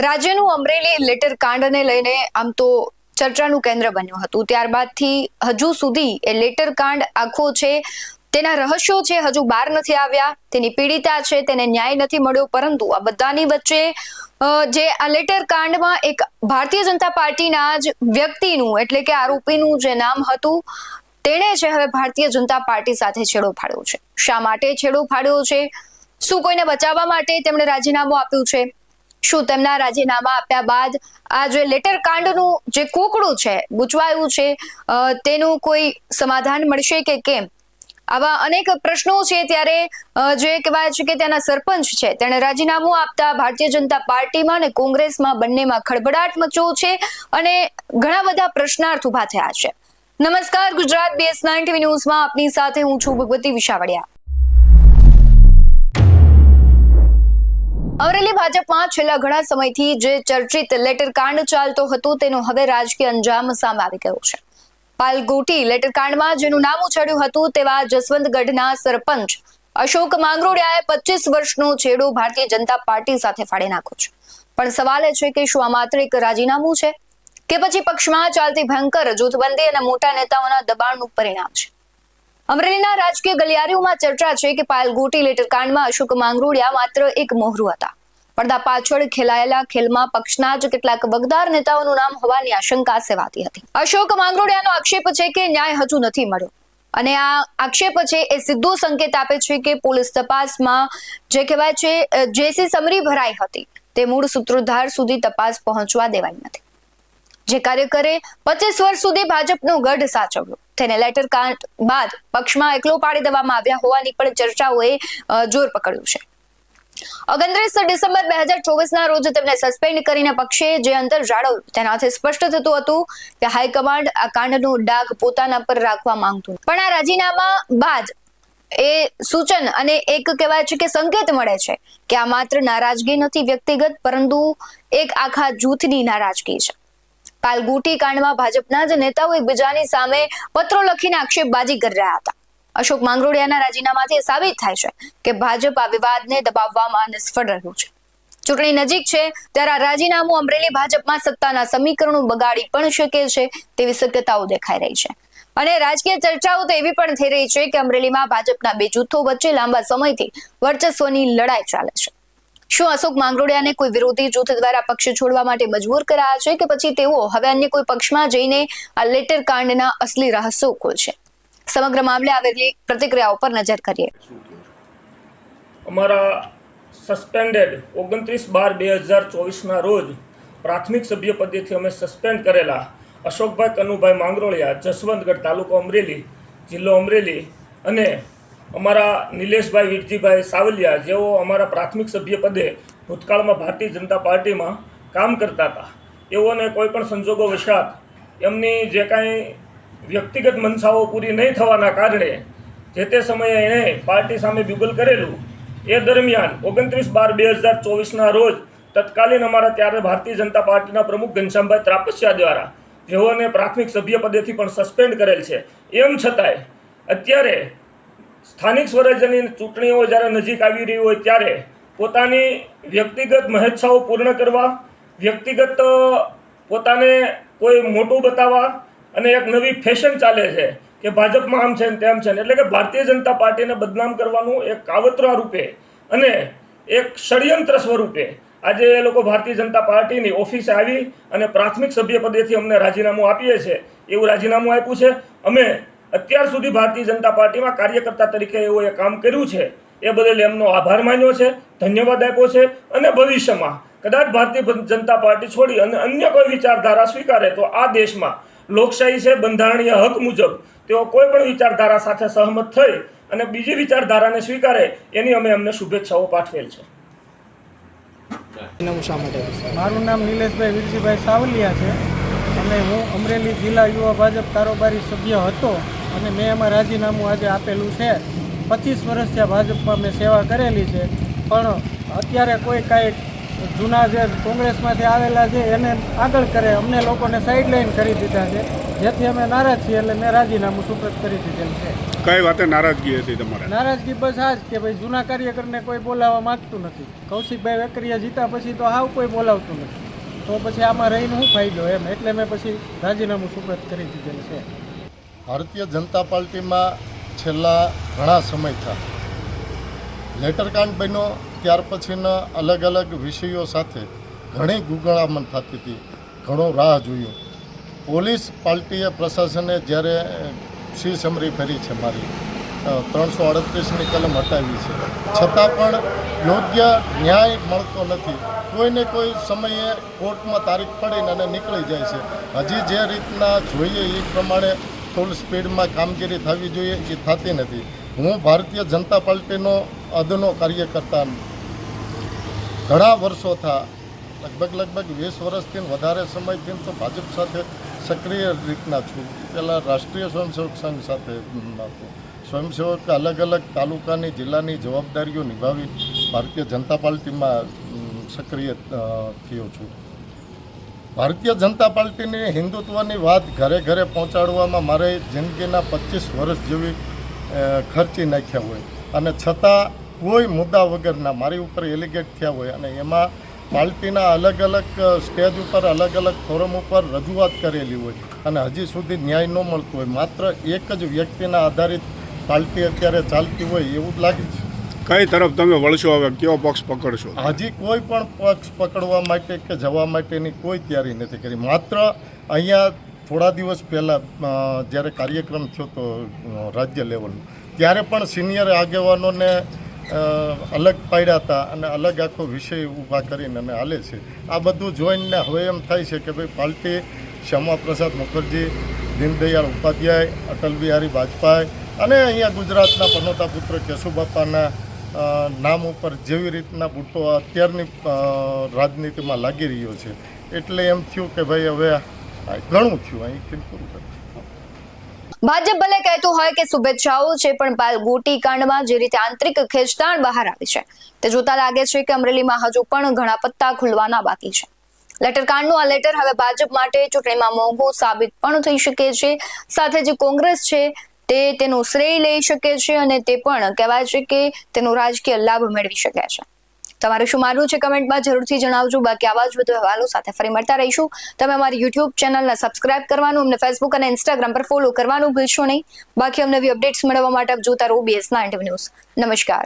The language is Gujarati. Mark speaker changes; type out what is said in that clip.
Speaker 1: રાજ્યનું અમરેલી લેટર કાંડને લઈને આમ તો ચર્ચાનું કેન્દ્ર બન્યું હતું. ત્યારબાદથી હજુ સુધી એ લેટર કાંડ આખો છે, તેના રહસ્યો છે હજુ બહાર નથી આવ્યા. તેની પીડિતા છે, તેને ન્યાય નથી મળ્યો. પરંતુ આ બધાની વચ્ચે જે આ લેટર કાંડમાં એક ભારતીય જનતા પાર્ટીના જ વ્યક્તિનું એટલે કે આરોપીનું જે નામ હતું, તેણે છે હવે ભારતીય જનતા પાર્ટી સાથે છેડો ફાડ્યો છે. શા માટે છેડો ફાડ્યો છે? શું કોઈને બચાવવા માટે તેમણે રાજીનામું આપ્યું છે? શું તેમના રાજીનામા આપ્યા બાદ આ જે લેટર કાંડનું જે કોકડું છે, ગૂંચવાયું છે, તેનું કોઈ સમાધાન મળશે કે કેમ? આવા અનેક પ્રશ્નો છે. ત્યારે જે કહેવાય છે કે ત્યાંના સરપંચ છે, તેણે રાજીનામું આપતા ભારતીય જનતા પાર્ટીમાં અને કોંગ્રેસમાં બંનેમાં ખળભળાટ મચ્યો છે અને ઘણા બધા પ્રશ્નાર્થ ઉભા થયા છે. નમસ્કાર, ગુજરાત BS9 TV ન્યૂઝમાં આપની સાથે હું છું ભગવતી વિશાવડિયા. અમરેલી ભાજપમાં છેલ્લા ઘણા સમયથી જે ચર્ચિત લેટર કાંડ ચાલતો હતો, તેનો હવે રાજકીય અંજામ સામે આવી ગયો છે. પાલગોટી લેટર કાંડમાં જેનું નામ ઉછળ્યું હતું, તેવા જસવંતગઢના સરપંચ અશોક માંગરોળિયાએ 25 વર્ષનો છેડો ભારતીય જનતા પાર્ટી સાથે ફાડી નાખ્યો છે. પણ સવાલ એ છે કે શું આ માત્ર એક રાજીનામું છે કે પછી પક્ષમાં ચાલતી ભયંકર જૂથબંધી અને મોટા નેતાઓના દબાણનું પરિણામ છે? અમરેલીના રાજકીય ગલિયારીઓમાં ચર્ચા છે કે પાલગોટી લેટર કાંડમાં અશોક માંગરોળિયા માત્ર એક મોહરું હતા. પડદા પાછળ ખેલાયેલા ખેલમાં પક્ષના જ કેટલાક વગદાર નેતાઓનું નામ હોવાની આશંકા સેવાતી હતી. અશોક માંગરોળિયાનો આક્ષેપ છે કે ન્યાય હજુ નથી મળ્યો અને આ આક્ષેપ છે એ સીધો સંકેત આપે છે કે પોલીસ તપાસમાં જે કહેવાય છે જેસી સમરી ભરાઈ હતી, તે મૂળ સૂત્રધાર સુધી તપાસ પહોંચવા દેવાઈ નથી. જે કાર્યકરે 25 વર્ષ સુધી ભાજપનો ગઢ સાચવ્યો, તેને લેટર કાંડ બાદ પક્ષમાં એકલો પાડી દેવામાં આવ્યા હોવાની પણ ચર્ચાઓએ જોર પકડ્યું છે. 29 ડિસેમ્બર 2024 રોજ તેમને સસ્પેન્ડ કરીને પક્ષે જે અંતર જાળવ્યું, તેનાથી સ્પષ્ટ થતું હતું કે હાઈકમાન્ડ આ કાંડનો ડાઘ પોતાના પર રાખવા માંગતું. પણ આ રાજીનામા બાદ એ સૂચન અને એક કહેવાય છે કે સંકેત મળે છે કે આ માત્ર નારાજગી નથી વ્યક્તિગત, પરંતુ એક આખા જૂથની નારાજગી છે. પાલગોટી કાંડમાં ભાજપના જ નેતાઓ એકબીજાની સામે પત્રો લખીને આક્ષેપબાજી કરી રહ્યા હતા. અશોક માંગરોળિયાના રાજીનામાથી સાબિત થાય છે કે ભાજપ આ વિવાદને દબાવવામાં નિષ્ફળ રહ્યું છે. ચૂંટણી નજીક છે ત્યારે આ રાજીનામું અમરેલી ભાજપમાં સત્તાના સમીકરણો બગાડી પણ શકે છે તેવી શક્યતાઓ દેખાઈ રહી છે. અને રાજકીય ચર્ચાઓ તો એવી પણ થઈ રહી છે કે અમરેલીમાં ભાજપના બે જૂથો વચ્ચે લાંબા સમયથી વર્ચસ્વની લડાઈ ચાલે છે. શું અશોક માંગરોળિયાને કોઈ વિરોધી જૂથ દ્વારા પક્ષ છોડવા માટે મજબૂર કરાયા છે કે પછી તેઓ હવે અન્ય કોઈ પક્ષમાં જઈને આ લેટર કાંડના અસલી રહસ્યો ખોલશે? સમગ્ર મામલે આવેલી પ્રતિક્રિયાઓ પર નજર કરીએ.
Speaker 2: અમારા સસ્પેન્ડેડ 29/12/2024 રોજ પ્રાથમિક સભ્ય પદેથી અમે સસ્પેન્ડ કરેલા અશોકભાઈ કનુભાઈ માંગરોળિયા, જસવંતગઢ, તાલુકો અમરેલી, જિલ્લો અમરેલી, અને અમારા નિલેશભાઈ વિરજીભાઈ સાવલિયા, જેઓ અમારા પ્રાથમિક સભ્ય પદે ભૂતકાળમાં ભારતીય જનતા પાર્ટીમાં કામ કરતા હતા, એઓને કોઈ પણ સંજોગો વશાત એમની જે કાંઈ વ્યક્તિગત મનસાઓ પૂરી નહીં થવાના કારણે જે તે સમયે એણે પાર્ટી સામે બિગલ કરેલું, એ દરમિયાન 29/12/2024 રોજ તત્કાલીન અમારા ત્યારે ભારતીય જનતા પાર્ટીના પ્રમુખ ઘનશ્યામભાઈ ત્રાપસિયા દ્વારા જેઓને પ્રાથમિક સભ્ય પદેથી પણ સસ્પેન્ડ કરેલ છે, એમ છતાંય અત્યારે સ્થાનિક સ્વરાજ્યની ચૂંટણીઓ જ્યારે નજીક આવી રહી હોય ત્યારે પોતાની વ્યક્તિગત મહેચ્છાઓ પૂર્ણ કરવા, વ્યક્તિગત પોતાને કોઈ મોટું બતાવવા અને એક નવી ફેશન ચાલે છે કે ભાજપમાં આમ છે ને તેમ છે, એટલે કે ભારતીય જનતા પાર્ટીને બદનામ કરવાનું એક કાવતરા રૂપે અને એક ષડયંત્ર સ્વરૂપે આજે એ લોકો ભારતીય જનતા પાર્ટીની ઓફિસે આવી અને પ્રાથમિક સભ્ય પદેથી અમને રાજીનામું આપીએ છે. એવું રાજીનામું આપ્યું છે. અમે અત્યાર સુધી ભારતીય જનતા પાર્ટીમાં કાર્યકર્તા તરીકે એવું એ કામ કર્યું છે, એ બદલ એમનો આભાર માન્યો છે, ધન્યવાદ આપ્યો છે. અને ભવિષ્યમાં કદાચ ભારતીય જનતા પાર્ટી છોડી અને અન્ય કોઈ વિચારધારા સ્વીકારે તો આ દેશમાં લોકશાહી છે, બંધારણીય હક મુજબ તેઓ કોઈ પણ વિચારધારા સાથે સહમત થઈ અને બીજી વિચારધારાને સ્વીકારે એની અમે એમને શુભેચ્છાઓ પાઠવેલ છે.
Speaker 3: મારું નામ નિલેશભાઈ વિરજીભાઈ સાવલિયા છે અને હું અમરેલી જિલ્લા યુવા ભાજપ કારોબારી સભ્ય હતો અને મેં એમાં રાજીનામું આજે આપેલું છે. 25 વર્ષથી આ ભાજપમાં મેં સેવા કરેલી છે, પણ અત્યારે કોઈ કાંઈ જૂના જે કોંગ્રેસમાંથી આવેલા છે એને આગળ કરે, અમને લોકોને સાઈડલાઈન કરી દીધા છે, જેથી અમે નારાજ છીએ. એટલે મેં રાજીનામું સુપ્રત કરી દીધેલું છે.
Speaker 4: કઈ વાતે નારાજગી હતી તમારે?
Speaker 3: નારાજગી બસ આ જ કે ભાઈ જૂના કાર્યકરને કોઈ બોલાવવા માગતું નથી. કૌશિકભાઈ વેકરિયા જીતા પછી તો હાવ કોઈ બોલાવતું નથી, તો પછી આમાં રહીને શું ફાયદો એમ, એટલે મેં પછી રાજીનામું સુપ્રત કરી દીધેલું છે.
Speaker 5: ભારતીય જનતા પાર્ટીમાં છેલ્લા ઘણા સમયથી લેટરકાંડ બન્યો ત્યાર પછીના અલગ અલગ વિષયો સાથે ઘણી ગુગળામણ થતી હતી, ઘણો રાહ જોયો. પોલીસ પાર્ટીએ પ્રશાસને જ્યારે સમરી ફેરી છે મારી 338ની કલમ હટાવી છે, છતાં પણ યોગ્ય ન્યાય મળતો નથી. કોઈને કોઈ સમયે કોર્ટમાં તારીખ પડીને અને નીકળી જાય છે. હજી જે રીતના જોઈએ એ પ્રમાણે ફૂલ સ્પીડમાં કામગીરી થવી જોઈએ એ થતી નથી. હું ભારતીય જનતા પાર્ટીનો અદનો કાર્યકર્તા ઘણા વર્ષોથી લગભગ 20 વર્ષથી વધારે સમયથી તો ભાજપ સાથે સક્રિય રીતના છું. પહેલાં રાષ્ટ્રીય સ્વયંસેવક સંઘ સાથે હતું. સ્વયંસેવક અલગ અલગ તાલુકાની જિલ્લાની જવાબદારીઓ નિભાવી ભારતીય જનતા પાર્ટીમાં સક્રિય થયો છું. ભારતીય જનતા પાર્ટીની હિન્દુત્વની વાત ઘરે ઘરે પહોંચાડવામાં મારે જિંદગીના 25 વર્ષ જેવી ખર્ચી નાખ્યા હોય, અને છતાં કોઈ મુદ્દા વગરના મારી ઉપર એલિગેટ થયા હોય, અને એમાં પાર્ટીના અલગ અલગ સ્ટેજ ઉપર અલગ અલગ ફોરમ ઉપર રજૂઆત કરેલી હોય, અને હજી સુધી ન્યાય ન મળતો હોય. માત્ર એક જ વ્યક્તિના આધારિત પાર્ટી અત્યારે ચાલતી હોય એવું જ લાગે છે.
Speaker 4: કઈ તરફ તમે વળશો? હવે કયો પક્ષ પકડશો?
Speaker 5: હજી કોઈ પણ પક્ષ પકડવા માટે કે જવા માટેની કોઈ તૈયારી નથી કરી. માત્ર અહીંયા થોડા દિવસ પહેલાં જ્યારે કાર્યક્રમ થયો હતો રાજ્ય લેવલનો, ત્યારે પણ સિનિયર આગેવાનોને અલગ પાડ્યા હતા અને અલગ આખો વિષય ઊભા કરીને અને હાલે છે. આ બધું જોઈને હવે એમ થાય છે કે ભાઈ પાર્ટી શ્યામાપ્રસાદ મુખર્જી, દીનદયાળ ઉપાધ્યાય, અટલ બિહારી વાજપેયી અને અહીંયા ગુજરાતના પનોતા પુત્ર કેશુબાપાના નામ ઉપર જેવી રીતના બુટ્ટો અત્યારની રાજનીતિમાં લાગી રહ્યો છે, એટલે એમ થયું કે ભાઈ હવે ઘણું થયું, અહીંથી પૂરું કર્યું.
Speaker 1: ભાજપ ભલે કહેતું હોય કે શુભેચ્છાઓ છે, પણ પાલગોટી કાંડમાં જે રીતે આંતરિક ખેંચતાણ બહાર આવી છે તે જોતા લાગે છે કે અમરેલીમાં હજુ પણ ઘણા પત્તા ખુલવાના બાકી છે. લેટર કાંડનું આ લેટર હવે ભાજપ માટે ચૂંટણીમાં મોંઘું સાબિત પણ થઈ શકે છે. સાથે જે કોંગ્રેસ છે તે તેનું શ્રેય લઈ શકે છે, અને તે પણ કહેવાય છે કે તેનો રાજકીય લાભ મેળવી શકે છે. તમારું શું માનવું છે કમેન્ટમાં જરૂરથી જણાવજો. બાકી આવા જ વધુ અહેવાલો સાથે ફરી મળતા રહીશું. તમે અમારી યુટ્યુબ ચેનલને સબસ્ક્રાઇબ કરવાનું, અમને ફેસબુક અને ઇન્સ્ટાગ્રામ પર ફોલો કરવાનું ભૂલશો નહીં. બાકી અમને નવી અપડેટ્સ મેળવવા માટે જોતા રહો BS9 ન્યૂઝ. નમસ્કાર.